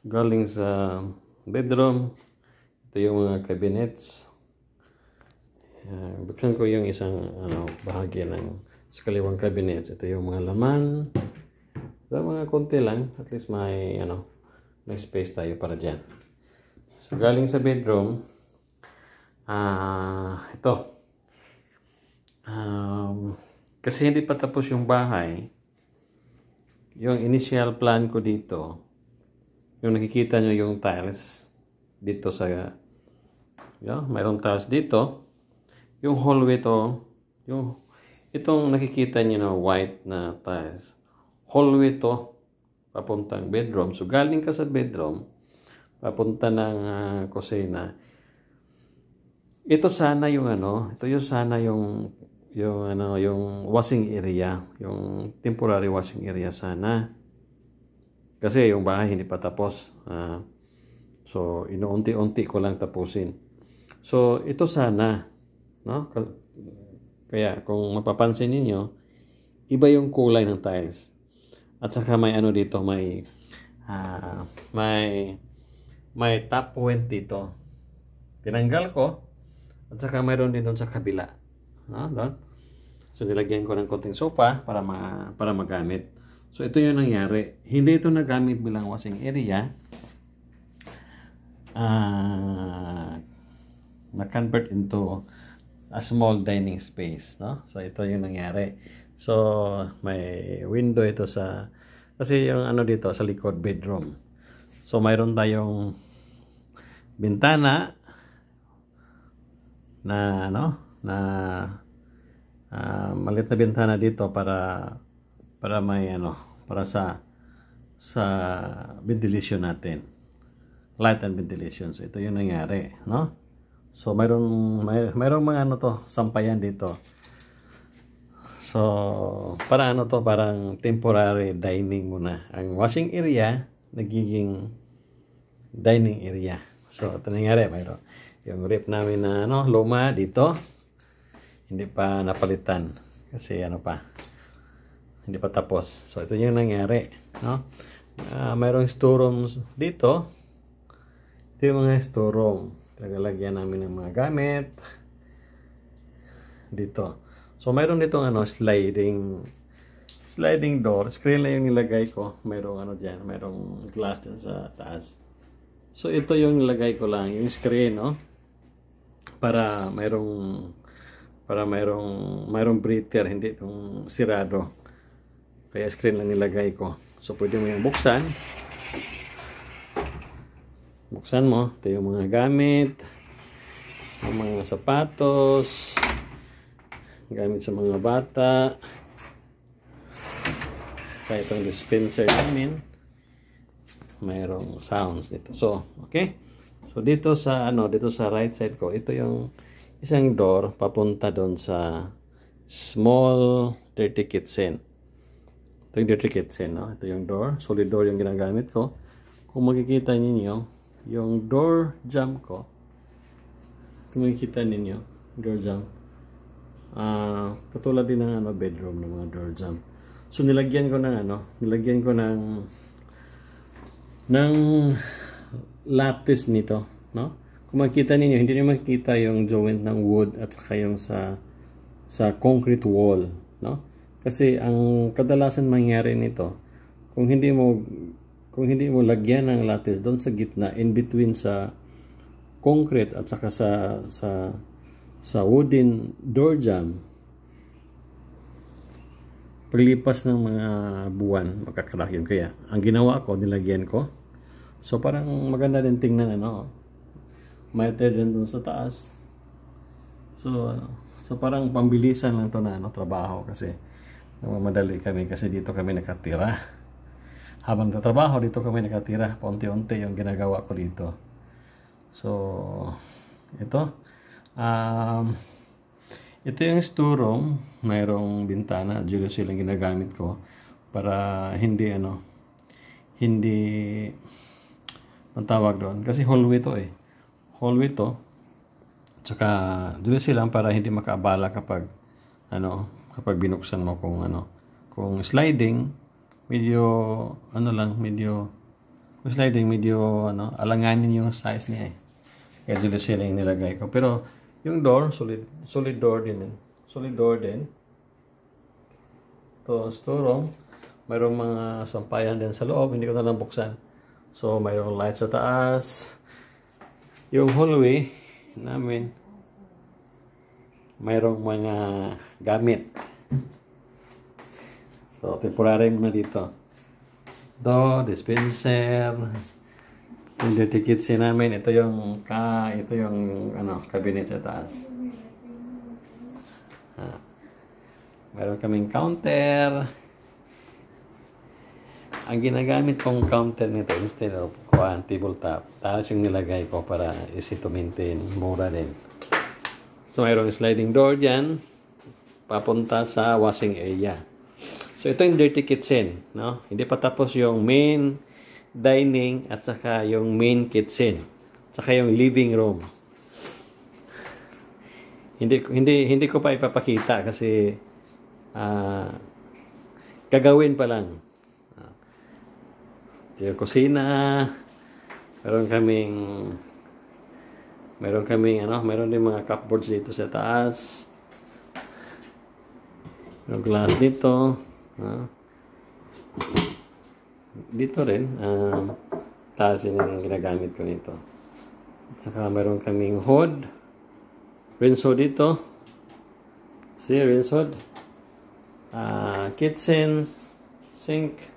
galing sa bedroom. Ito yung mga cabinets. Buksan ko yung isang bahagi ng sa kaliwang cabinets. Ito yung mga laman. Ito mga konti lang. At least may may space tayo para dyan. So galing sa bedroom. Ito. Kasi hindi pa tapos yung bahay. Yung initial plan ko dito, yung nakikita nyo yung tiles dito sa mayroong tiles dito. Yung hallway to, itong nakikita nyo na white na tiles, hallway to papuntang bedroom. So galing ka sa bedroom papunta ng kusina. Ito sana yung yung washing area, yung temporary washing area sana. Kasi yung bahay hindi pa tapos. So inuunti-unti ko lang tapusin. So ito sana, no? Kaya kung mapapansin niyo, iba yung kulay ng tiles. At saka may dito, may top point dito. Tinanggal ko. At saka mayroon din doon sa kabila. Doon. So nilagyan ko ng konting sopa para magamit. So ito yung nangyari. Hindi ito nagamit bilang washing area. Na-convert into a small dining space, no? So ito yung nangyari. So may window ito kasi yung dito sa likod bedroom. So mayroon tayong bintana na maliit na bintana dito para may para sa ventilation natin, light and ventilation. So ito yung nangyari, no? So mayroong mga sampayan dito. So para parang temporary dining muna. Ang washing area nagiging dining area. So ito nangyari, mayroon yung rep namin na luma dito, hindi pa napalitan kasi hindi pa tapos. So ito yung nangyari, no? Mayroong storerooms dito. Ito yung mga storeroom. Tagalagyan namin ng mga gamit dito. So mayroon dito sliding door. Screen lang yung nilagay ko. Mayroong diyan, mayroong glass din sa taas. So ito yung nilagay ko lang, yung screen, no? Para mayroong breather, hindi itong sirado. Kaya screen lang nilagay ko. So pwede mo yung buksan. Buksan mo. Ito yung mga gamit. Yung mga sapatos. Gamit sa mga bata. Saka itong dispenser namin. Mayroong sounds dito. So, okay. So dito sa right side ko, ito yung isang door papunta doon sa small dirty kitchen. Ito yung dirty kitchen, no? Ito yung door, solid door yung ginagamit ko. Kung makikita niyo yung door jamb ko. Kung makikita niyo door jamb. Katulad din ng bedroom ng mga door jamb. So nilagyan ko ng lattice nito, no? Kung makikita ninyo, hindi niyo makikita yung joint ng wood at saka yung sa concrete wall, no? Kasi ang kadalasan mangyari nito, kung hindi mo lagyan ng lattice doon sa gitna, in between sa concrete at saka sa wooden door jamb, paglipas ng mga buwan, magkakrak yun. Kaya, ang ginawa ko, nilagyan ko. So, parang maganda din tingnan, may din dun sa taas. So parang pambilisan lang to na trabaho kasi madali kami kasi dito kami nakatira. Habang tatrabaho, dito kami nakatira. Paunti-unti yung ginagawa ko dito. So, ito. Ito yung storeroom, mayroong bintana, jealousy lang ginagamit ko para hindi ang tawag doon kasi hallway to hallway to, tsaka jealousy lang para hindi makaabala kapag binuksan mo kung sliding, medyo Yung sliding medyo ano, alanganin yung size niya eh. Kaya dito sila yung nilagay ko. Pero yung door, solid door din. Solid door din. Ito, storeroom. Mayroong mga sampayan din sa loob. Hindi ko na lang buksan. So, mayroong light sa taas. Yung hallway namin, mayroong mga gamit. So, temporary muna dito. Ito, dispenser. Yung dirty kitchen namin, ito yung ano, cabinet sa taas. Meron kaming counter. Ang ginagamit kong counter nito instead of tabletop, taas yung nilagay ko para easy to maintain, mura din. So mayroong sliding door dyan, papunta sa washing area. So ito yung dirty kitchen, no? Hindi pa tapos yung main dining at saka yung main kitchen, saka yung living room. Hindi ko pa ipapakita kasi gagawin pa lang. Yung kusina, meron din mga cupboards dito sa taas. Yung glass dito, dito rin, taas yun yung ginagamit ko nito. At saka meron kaming hood, rinse hood dito. See, rinse hood. Kitchen, sink.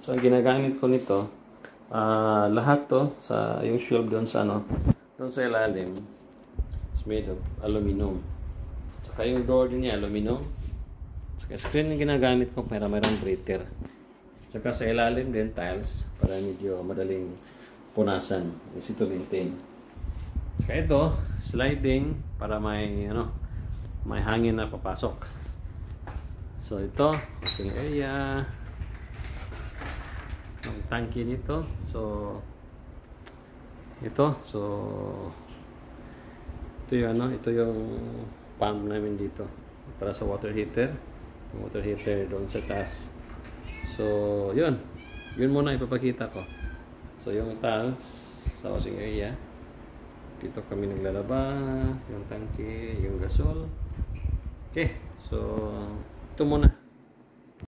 So, ang ginagamit ko nito, lahat to, yung shelf doon sa ilalim, is made of aluminum. Saka yung door din niya, aluminum. Saka screen yung ginagamit ko, mayroong breather. Saka sa ilalim din, tiles, para medyo madaling punasan, easy to maintain. Saka ito, sliding, para may hangin na papasok. So ito, washing area, ang tangke nito. So ito yung pump namin dito para sa water heater. Yung water heater doon sa taas. So yun muna ipapakita ko. So yung tiles sa washing area, dito kami naglalaba, yung tangke, yung gasol. Okay, so ito muna.